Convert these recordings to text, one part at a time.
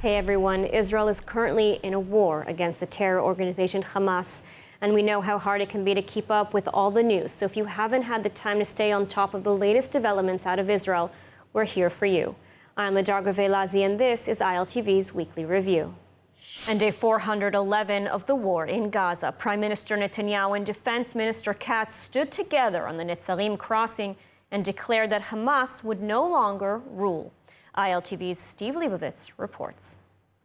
Hey everyone, Israel is currently in a war against the terror organization Hamas, and we know how hard it can be to keep up with all the news. So if you haven't had the time to stay on top of the latest developments out of Israel, we're here for you. I'm Ladar Gavelazi, and this is ILTV's Weekly Review. And day 411 of the war in Gaza, Prime Minister Netanyahu and Defense Minister Katz stood together on the Netzarim crossing and declared that Hamas would no longer rule. ILTV's Steve Leibovitz reports.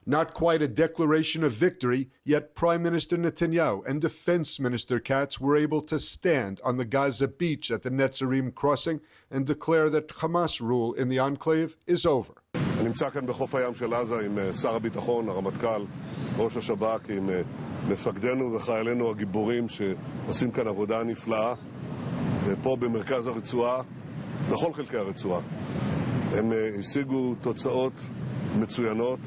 Not quite a declaration of victory, yet Prime Minister Netanyahu and Defense Minister Katz were able to stand on the Gaza beach at the Netzarim crossing and declare that Hamas rule in the enclave is over. אני נמצא כאן בחוף הים של עזה עם שר הביטחון, הרמטכ"ל, ראש השב"כ, עם מפקדינו וחיילינו הגיבורים שעושים כאן עבודה נפלאה פה במרכז הרצועה, בכל חלקי הרצועה. הם השיגו תוצאות מצוינות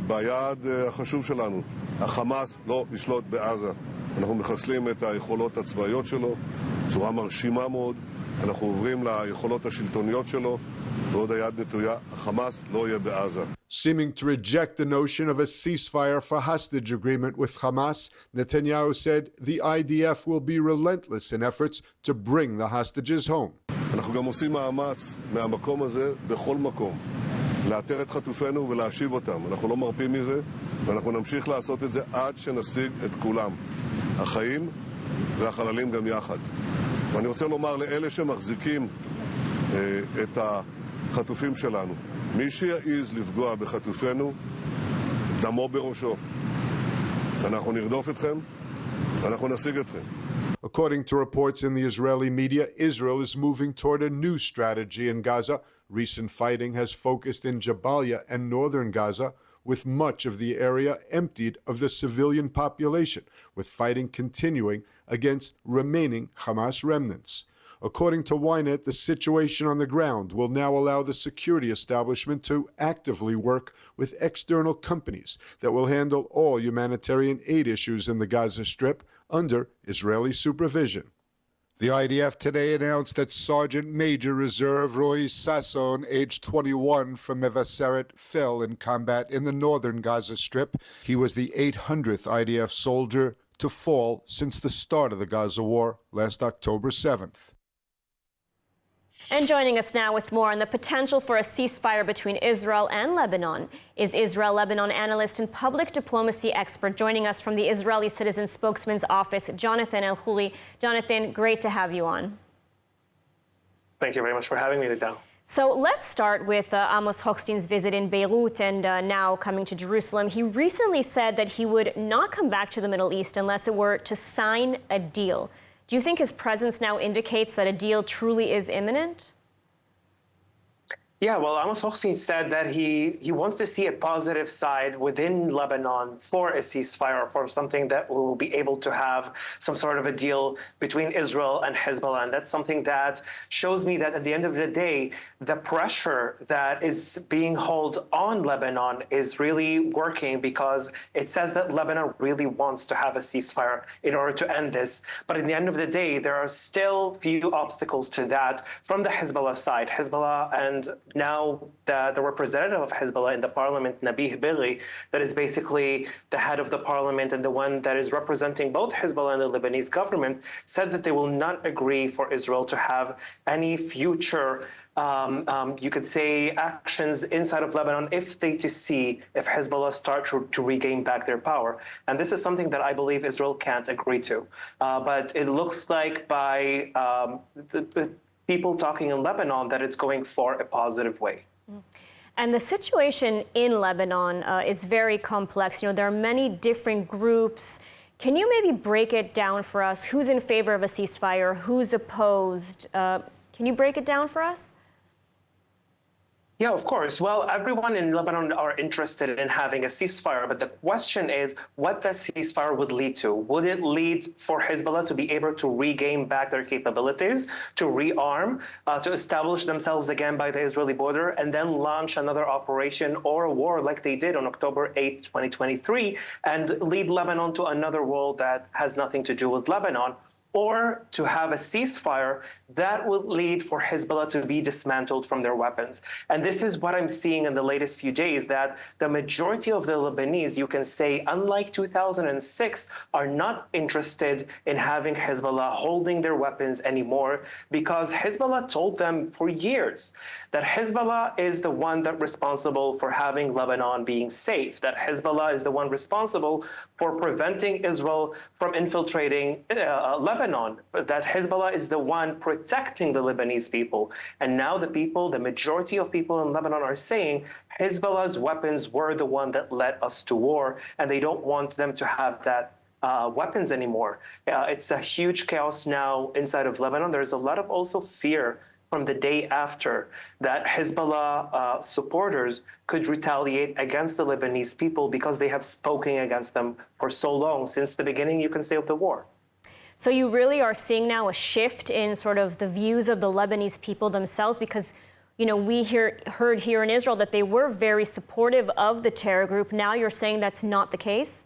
ביעד החשוב שלנו. החמאס לא ישלוט בעזה. אנחנו מחסלים את היכולות הצבאיות שלו בצורה מרשימה מאוד. אנחנו עוברים ליכולות השלטוניות שלו, ועוד היד נטויה, החמאס לא יהיה בעזה. Seeming to reject the notion of a ceasefire for hostage agreement with Hamas, Netanyahu said the IDF will be relentless in efforts to bring the hostages home. אנחנו גם עושים מאמץ מהמקום הזה בכל מקום, לאתר את חטופינו ולהשיב אותם. אנחנו לא מרפים מזה, ואנחנו נמשיך לעשות את זה עד שנשיג את כולם, החיים והחללים גם יחד. ואני רוצה לומר לאלה שמחזיקים את החטופים שלנו, מי שיעז לפגוע בחטופינו, דמו בראשו. אנחנו נרדוף אתכם, ואנחנו נשיג אתכם. According to reports in the Israeli media, Israel is moving toward a new strategy in Gaza. Recent fighting has focused in Jabalia and northern Gaza, with much of the area emptied of the civilian population, with fighting continuing against remaining Hamas remnants. According to Ynet, the situation on the ground will now allow the security establishment to actively work with external companies that will handle all humanitarian aid issues in the Gaza Strip under Israeli supervision. The IDF today announced that Sergeant Major Reserve Roy Sasson, age 21, from Mevaseret, fell in combat in the northern Gaza Strip. He was the 800th IDF soldier to fall since the start of the Gaza war last October 7th. And joining us now with more on the potential for a ceasefire between Israel and Lebanon is Israel-Lebanon analyst and public diplomacy expert joining us from the Israeli Citizen Spokesman's office, Jonathan El-Khoury. Jonathan, great to have you on. Thank you very much for having me, Lital. So let's start with Amos Hochstein's visit in Beirut and now coming to Jerusalem. He recently said that he would not come back to the Middle East unless it were to sign a deal. Do you think his presence now indicates that a deal truly is imminent? Yeah, well, Amos Hochstein said that he wants to see a positive side within Lebanon for a ceasefire, for something that will be able to have some sort of a deal between Israel and Hezbollah. And that's something that shows me that at the end of the day, the pressure that is being held on Lebanon is really working, because it says that Lebanon really wants to have a ceasefire in order to end this. But at the end of the day, there are still few obstacles to that from the Hezbollah side. Hezbollah and now the representative of Hezbollah in the parliament, Nabih Berri, that is basically the head of the parliament and the one that is representing both Hezbollah and the Lebanese government, said that they will not agree for Israel to have any future, you could say, actions inside of Lebanon if Hezbollah start to regain back their power. And this is something that I believe Israel can't agree to. But it looks like by the people talking in Lebanon that it's going for a positive way. And the situation in Lebanon is very complex. You know, there are many different groups. Can you maybe break it down for us? Who's in favor of a ceasefire? Who's opposed? Can you break it down for us? Yeah, of course. Well, everyone in Lebanon are interested in having a ceasefire, but the question is what that ceasefire would lead to. Would it lead for Hezbollah to be able to regain back their capabilities, to rearm, to establish themselves again by the Israeli border, and then launch another operation or a war like they did on October 8, 2023, and lead Lebanon to another war that has nothing to do with Lebanon? or to have a ceasefire that would lead for Hezbollah to be dismantled from their weapons. And this is what I'm seeing in the latest few days, that the majority of the Lebanese, you can say, unlike 2006, are not interested in having Hezbollah holding their weapons anymore, because Hezbollah told them for years that Hezbollah is the one that's responsible for having Lebanon being safe, that Hezbollah is the one responsible for preventing Israel from infiltrating Lebanon, but that Hezbollah is the one protecting the Lebanese people. And now the majority of people in Lebanon are saying Hezbollah's weapons were the one that led us to war, and they don't want them to have that weapons anymore. It's a huge chaos now inside of Lebanon. There's a lot of also fear from the day after that Hezbollah supporters could retaliate against the Lebanese people because they have spoken against them for so long, since the beginning, you can say, of the war. So you really are seeing now a shift in sort of the views of the Lebanese people themselves, because, you know, we heard here in Israel that they were very supportive of the terror group. Now you're saying that's not the case?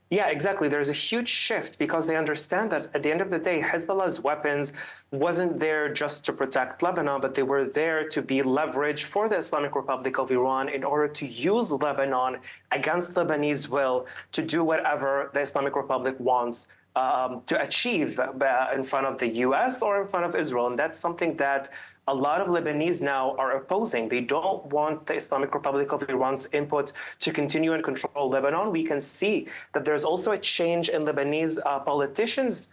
Yeah, exactly. There's a huge shift because they understand that at the end of the day, Hezbollah's weapons wasn't there just to protect Lebanon, but they were there to be leverage for the Islamic Republic of Iran in order to use Lebanon against Lebanese will to do whatever the Islamic Republic wants to achieve in front of the US or in front of Israel. And that's something that a lot of Lebanese now are opposing. They don't want the Islamic Republic of Iran's input to continue and control Lebanon. We can see that there's also a change in Lebanese politicians'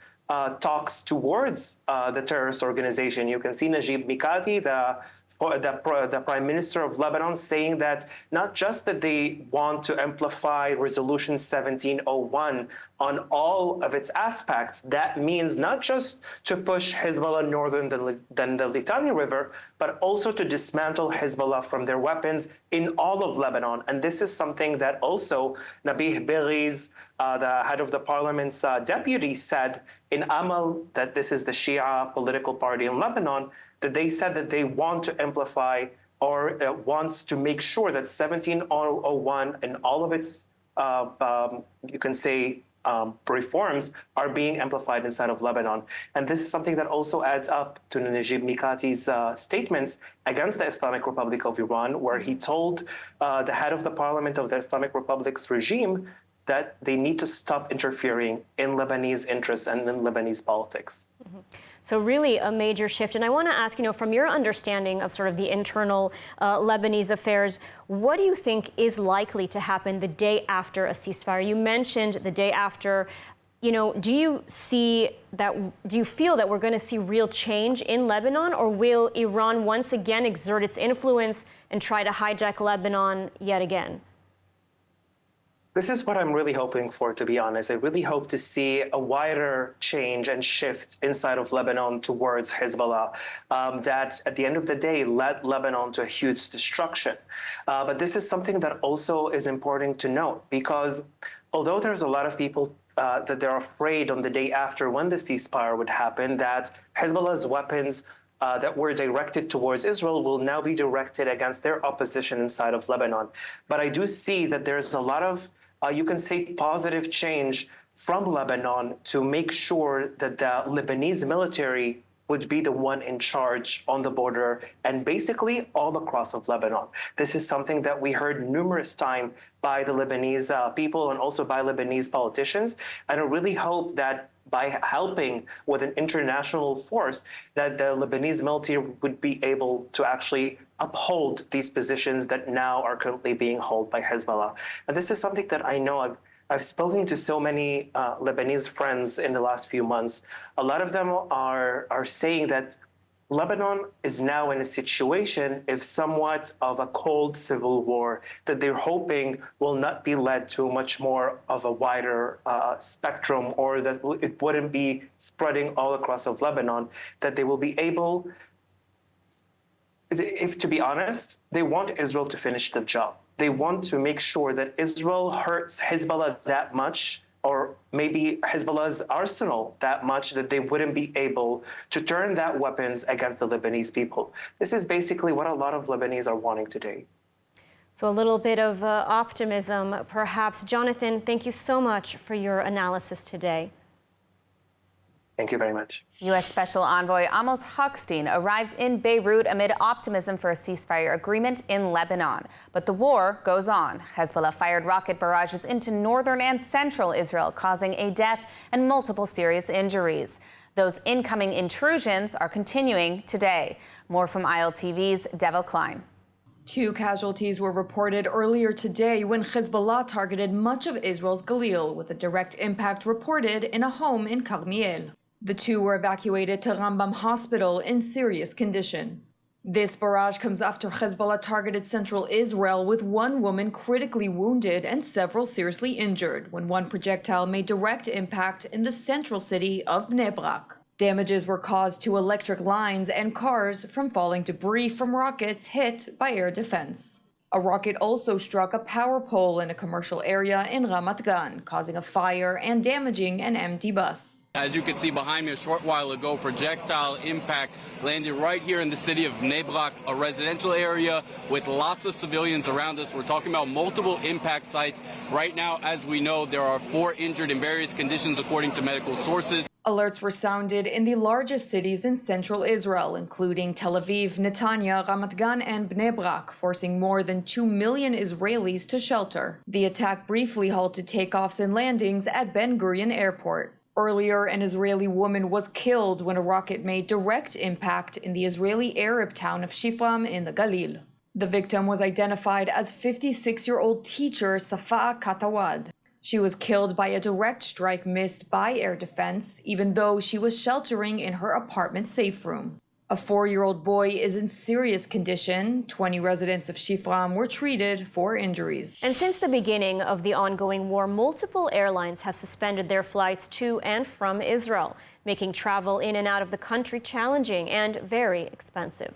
talks towards the terrorist organization. You can see Najib Mikati, the Prime Minister of Lebanon, saying that not just that they want to amplify Resolution 1701 on all of its aspects, that means not just to push Hezbollah northern than the Litani River, but also to dismantle Hezbollah from their weapons in all of Lebanon. And this is something that also Nabih Berri's, the head of the parliament's deputy, said in Amal, that this is the Shia political party in Lebanon, that they said that they want to amplify or wants to make sure that 1701 and all of its, you can say, reforms are being amplified inside of Lebanon. And this is something that also adds up to Najib Mikati's statements against the Islamic Republic of Iran, where he told the head of the parliament of the Islamic Republic's regime that they need to stop interfering in Lebanese interests and in Lebanese politics. Mm-hmm. So really a major shift. And I want to ask, you know, from your understanding of sort of the internal Lebanese affairs, what do you think is likely to happen the day after a ceasefire? You mentioned the day after. You know, do you feel that we're going to see real change in Lebanon, or will Iran once again exert its influence and try to hijack Lebanon yet again? This is what I'm really hoping for, to be honest. I really hope to see a wider change and shift inside of Lebanon towards Hezbollah that at the end of the day led Lebanon to a huge destruction. But this is something that also is important to note, because although there's a lot of people that they're afraid on the day after when the ceasefire would happen, that Hezbollah's weapons that were directed towards Israel will now be directed against their opposition inside of Lebanon. But I do see that there's a lot of you can say positive change from Lebanon to make sure that the Lebanese military would be the one in charge on the border and basically all across of Lebanon. This is something that we heard numerous times by the Lebanese people and also by Lebanese politicians. And I really hope that by helping with an international force, that the Lebanese military would be able to actually uphold these positions that now are currently being held by Hezbollah. And this is something that I know I've spoken to so many Lebanese friends in the last few months. A lot of them are saying that Lebanon is now in a situation of somewhat of a cold civil war that they're hoping will not be led to much more of a wider spectrum, or that it wouldn't be spreading all across of Lebanon, that they will be able, if to be honest, they want Israel to finish the job. They want to make sure that Israel hurts Hezbollah that much, or maybe Hezbollah's arsenal that much, that they wouldn't be able to turn that weapons against the Lebanese people. This is basically what a lot of Lebanese are wanting today. So a little bit of optimism, perhaps. Jonathan, thank you so much for your analysis today. Thank you very much. U.S. Special Envoy Amos Hochstein arrived in Beirut amid optimism for a ceasefire agreement in Lebanon. But the war goes on. Hezbollah fired rocket barrages into northern and central Israel, causing a death and multiple serious injuries. Those incoming intrusions are continuing today. More from ILTV's Devo Klein. 2 casualties were reported earlier today when Hezbollah targeted much of Israel's Galil, with a direct impact reported in a home in Carmiel. The 2 were evacuated to Rambam Hospital in serious condition. This barrage comes after Hezbollah targeted central Israel, with 1 woman critically wounded and several seriously injured when 1 projectile made direct impact in the central city of Bnei Brak. Damages were caused to electric lines and cars from falling debris from rockets hit by air defense. A rocket also struck a power pole in a commercial area in Ramat Gan, causing a fire and damaging an empty bus. As you can see behind me, a short while ago, projectile impact landed right here in the city of Bnei Brak, a residential area with lots of civilians around us. We're talking about multiple impact sites. Right now, as we know, there are 4 injured in various conditions, according to medical sources. Alerts were sounded in the largest cities in central Israel, including Tel Aviv, Netanya, Ramat Gan, and Bnei Brak, forcing more than 2 million Israelis to shelter. The attack briefly halted takeoffs and landings at Ben Gurion Airport. Earlier, an Israeli woman was killed when a rocket made direct impact in the Israeli Arab town of Shifram in the Galil. The victim was identified as 56-year-old teacher Safa Katawad. She was killed by a direct strike missed by air defense, even though she was sheltering in her apartment safe room. A 4-year-old boy is in serious condition. 20 residents of Shifram were treated for injuries. And since the beginning of the ongoing war, multiple airlines have suspended their flights to and from Israel, making travel in and out of the country challenging and very expensive.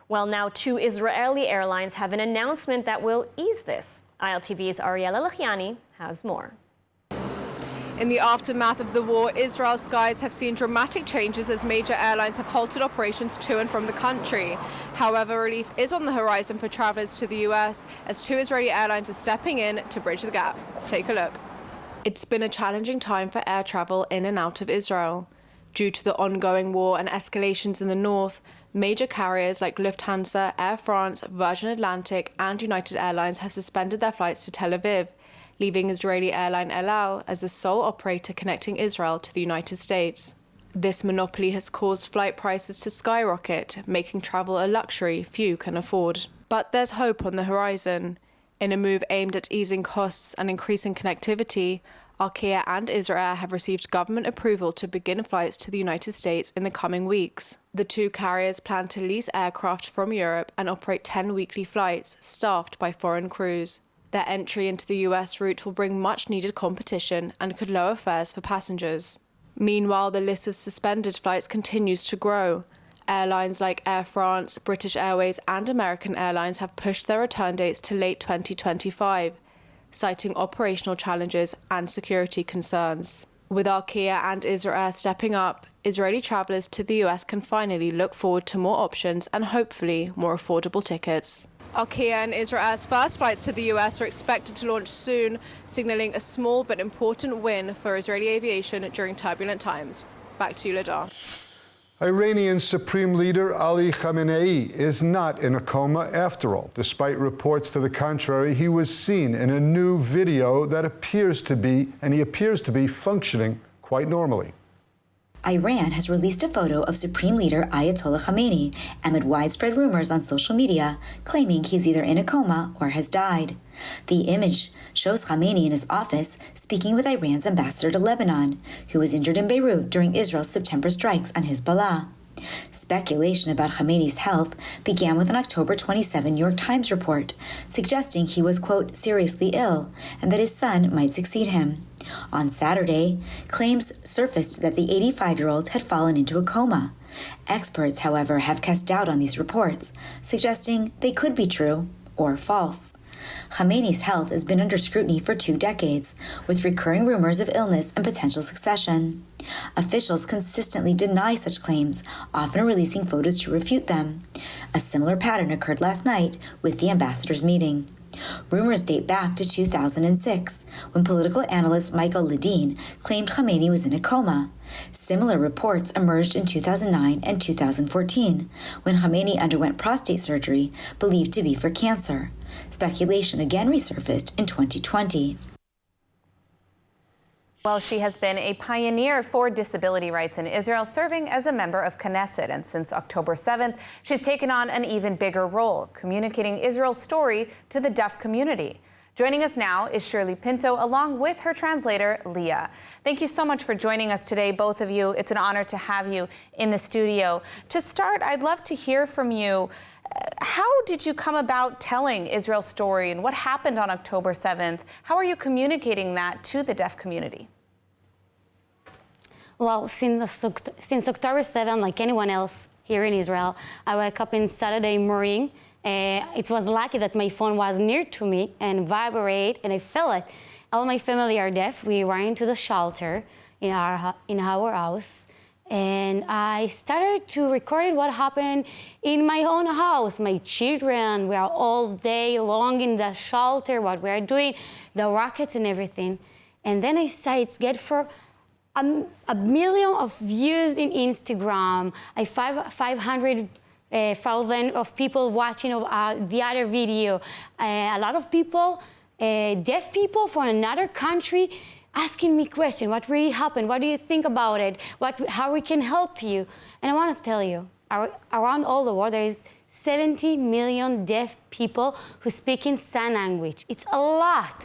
Well, now 2 Israeli airlines have an announcement that will ease this. ILTV's Ariella Lachiani has more. In the aftermath of the war, Israel's skies have seen dramatic changes as major airlines have halted operations to and from the country. However, relief is on the horizon for travelers to the US as 2 Israeli airlines are stepping in to bridge the gap. Take a look. It's been a challenging time for air travel in and out of Israel. Due to the ongoing war and escalations in the north, major carriers like Lufthansa, Air France, Virgin Atlantic and United Airlines have suspended their flights to Tel Aviv, leaving Israeli airline El Al as the sole operator connecting Israel to the United States. This monopoly has caused flight prices to skyrocket, making travel a luxury few can afford. But there's hope on the horizon. In a move aimed at easing costs and increasing connectivity, Arkia and Israel have received government approval to begin flights to the United States in the coming weeks. The 2 carriers plan to lease aircraft from Europe and operate 10 weekly flights, staffed by foreign crews. Their entry into the US route will bring much-needed competition and could lower fares for passengers. Meanwhile, the list of suspended flights continues to grow. Airlines like Air France, British Airways and American Airlines have pushed their return dates to late 2025, citing operational challenges and security concerns. With Arkia and Israel stepping up, Israeli travellers to the US can finally look forward to more options and hopefully more affordable tickets. Arkia and Israel's first flights to the US are expected to launch soon, signalling a small but important win for Israeli aviation during turbulent times. Back to you, Ladar. Iranian Supreme Leader Ali Khamenei is not in a coma after all. Despite reports to the contrary, he was seen in a new video that appears to be functioning quite normally. Iran has released a photo of Supreme Leader Ayatollah Khamenei amid widespread rumors on social media claiming he's either in a coma or has died. The image shows Khamenei in his office speaking with Iran's ambassador to Lebanon, who was injured in Beirut during Israel's September strikes on Hezbollah. Speculation about Khamenei's health began with an October 27 New York Times report suggesting he was, quote, seriously ill and that his son might succeed him. On Saturday, claims surfaced that the 85-year-old had fallen into a coma. Experts, however, have cast doubt on these reports, suggesting they could be true or false. Khamenei's health has been under scrutiny for 2 decades, with recurring rumors of illness and potential succession. Officials consistently deny such claims, often releasing photos to refute them. A similar pattern occurred last night with the ambassadors' meeting. Rumors date back to 2006, when political analyst Michael Ledeen claimed Khamenei was in a coma. Similar reports emerged in 2009 and 2014, when Khamenei underwent prostate surgery believed to be for cancer. Speculation again resurfaced in 2020. Well, she has been a pioneer for disability rights in Israel, serving as a member of Knesset. And since October 7th, she's taken on an even bigger role, communicating Israel's story to the deaf community. Joining us now is Shirley Pinto, along with her translator, Leah. Thank you so much for joining us today, both of you. It's an honor to have you in the studio. To start, I'd love to hear from you. How did you come about telling Israel's story, and what happened on October 7th? How are you communicating that to the deaf community? Well, since October 7th, like anyone else here in Israel, I woke up on Saturday morning. It was lucky that my phone was near to me and vibrate, and I felt it. All my family are deaf. We went into the shelter in our house, and I started to record what happened in my own house. My children, we are all day long in the shelter, what we are doing, the rockets and everything. And then I said, it's good for a million of views in Instagram, 500,000 of people watching the other video. A lot of people, deaf people from another country, asking me questions. What really happened? What do you think about it? How we can help you? And I want to tell you, around all the world, there is 70 million deaf people who speak in sign language. It's a lot.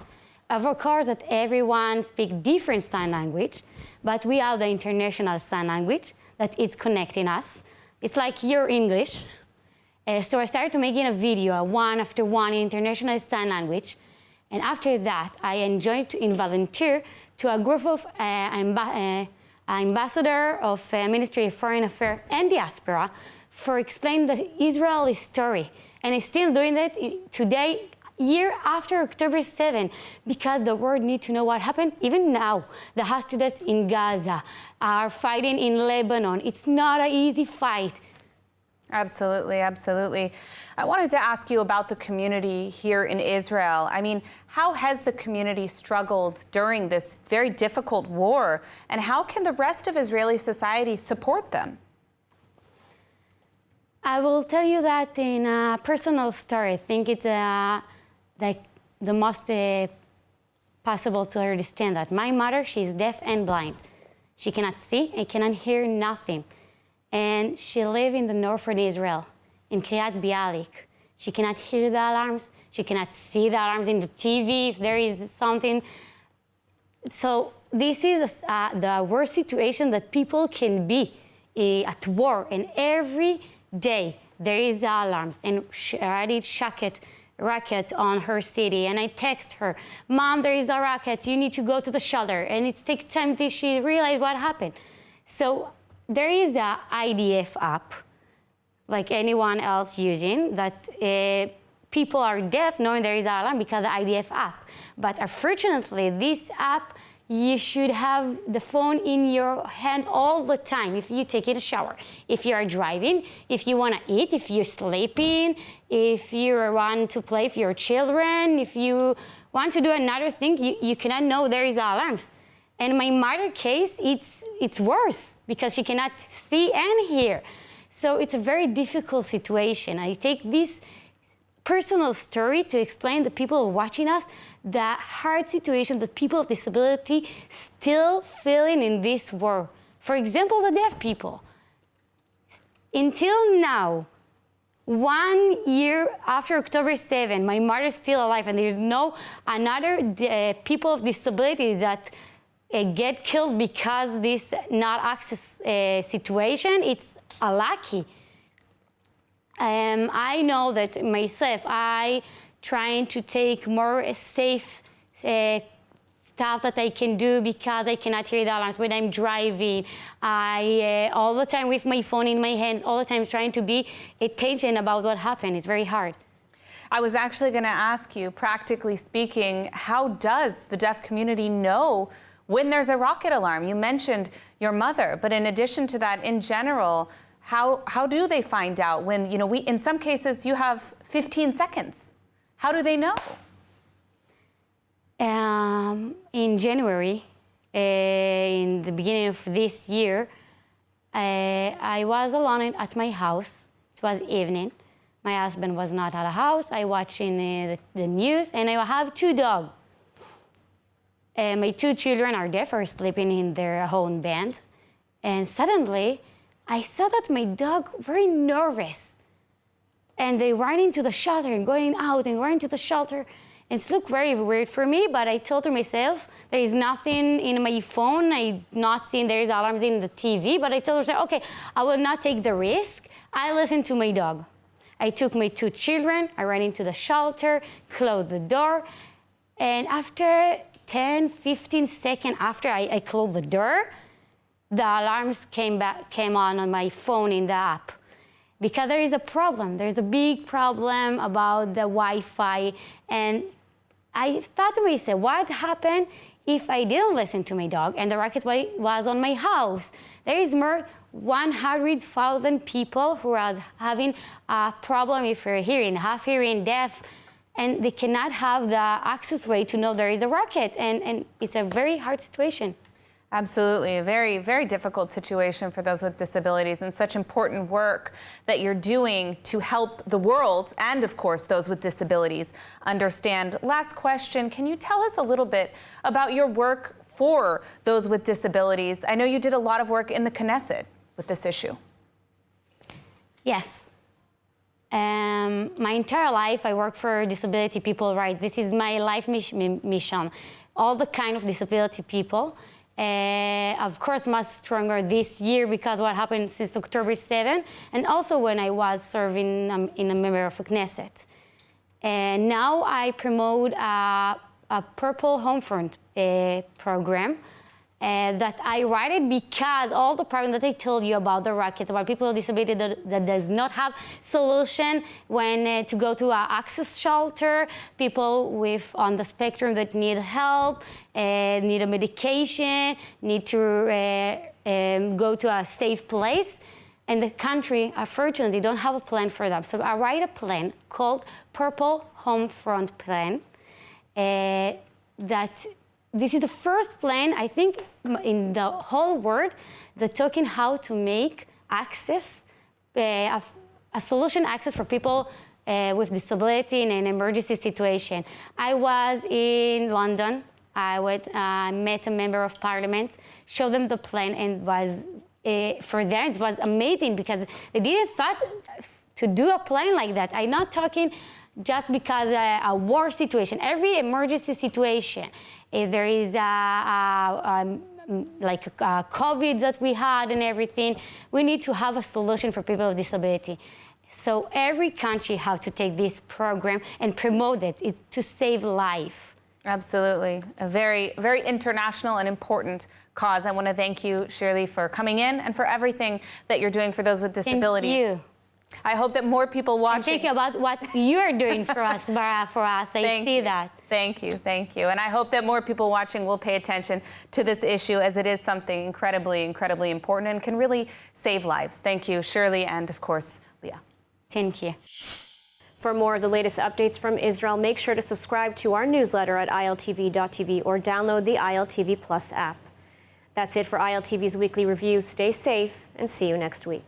Of course, that everyone speaks different sign language, but we have the international sign language that is connecting us. It's like your English. So I started to making a video, one after one, in international sign language. And after that, I enjoyed to volunteer to a group of ambassador of Ministry of Foreign Affairs and Diaspora for explaining the Israeli story. And I'm still doing that today, year after October 7, because the world needs to know what happened. Even now, the hostages in Gaza are fighting in Lebanon. It's not an easy fight. Absolutely, absolutely. I wanted to ask you about the community here in Israel. I mean, how has the community struggled during this very difficult war, and how can the rest of Israeli society support them? I will tell you that in a personal story. I think it's like the most possible to understand that. My mother, she's deaf and blind. She cannot see and cannot hear nothing. And she lives in the north of Israel, in Kiryat Bialik. She cannot hear the alarms. She cannot see the alarms in the TV if there is something. So this is the worst situation that people can be at war. And every day there is alarms. And she already rocket on her city, and I text her, Mom, there is a rocket, you need to go to the shelter. And it takes time till she realized what happened. So there is the IDF app, like anyone else using, that people are deaf knowing there is an alarm because of the IDF app. But unfortunately, this app, you should have the phone in your hand all the time if you take a shower, if you are driving, if you want to eat, if you're sleeping, if you want to play with your children, if you want to do another thing, you cannot know there is alarms. And in my mother's case, it's worse because she cannot see and hear. So it's a very difficult situation. I take this personal story to explain to people watching us the hard situation that people with disability still feeling in this war. For example, the deaf people. Until now, 1 year after October 7, my mother is still alive, and there's no another people of disability that get killed because this not access situation. It's lucky. I know that myself, I trying to take more safe stuff that I can do because I cannot hear the alarms when I'm driving. I all the time with my phone in my hand, all the time trying to be attention about what happened. It's very hard. I was actually going to ask you, practically speaking, how does the deaf community know when there's a rocket alarm? You mentioned your mother, but in addition to that, in general, how do they find out when, in some cases you have 15 seconds? How do they know? In January, in the beginning of this year, I was alone at my house. It was evening. My husband was not at the house. I watching the news, and I have 2 dogs. My 2 children are deaf or sleeping in their own bed. And suddenly, I saw that my dog very nervous. And they ran into the shelter and going out and running to the shelter. It looked very weird for me, but I told to myself, there is nothing in my phone. I not seen there is alarms in the TV, but I told myself, okay, I will not take the risk. I listen to my dog. I took my 2 children, I ran into the shelter, closed the door, and after 10, 15 seconds after I closed the door, the alarms came on my phone in the app. Because there is a problem. There's a big problem about the Wi-Fi. And I thought to myself, what happened if I didn't listen to my dog and the rocket was on my house? There is more 100,000 people who are having a problem if you're hearing, half hearing, deaf, and they cannot have the access way to know there is a rocket. And it's a very hard situation. Absolutely. A very, very difficult situation for those with disabilities, and such important work that you're doing to help the world and, of course, those with disabilities understand. Last question. Can you tell us a little bit about your work for those with disabilities? I know you did a lot of work in the Knesset with this issue. Yes. My entire life, I work for disability people, right? This is my life mission. All the kind of disability people. Of course, much stronger this year because what happened since October 7, and also when I was serving in a member of Knesset. And now I promote a Purple Homefront program that I write it because all the problems that I told you about the rockets, about people with disability that does not have solution when to go to an access shelter, people with on the spectrum that need help, need a medication, need to go to a safe place. And the country, unfortunately, don't have a plan for them. So I write a plan called Purple Homefront Plan that this is the first plan, I think, in the whole world, that's talking how to make access, a solution access for people with disability in an emergency situation. I was in London. I met a member of parliament, showed them the plan, and was for them it was amazing because they didn't thought to do a plan like that. I'm not talking just because a war situation, every emergency situation. If there is like COVID that we had and everything, we need to have a solution for people with disability. So every country has to take this program and promote it. It's to save life. Absolutely. A very, very international and important cause. I want to thank you, Shirley, for coming in and for everything that you're doing for those with disabilities. Thank you. I hope that more people watching... And think about what you're doing for us, Bara, for us. I see that. Thank you, thank you. And I hope that more people watching will pay attention to this issue, as it is something incredibly, incredibly important and can really save lives. Thank you, Shirley, and of course, Leah. Thank you. For more of the latest updates from Israel, make sure to subscribe to our newsletter at ILTV.tv or download the ILTV Plus app. That's it for ILTV's weekly review. Stay safe and see you next week.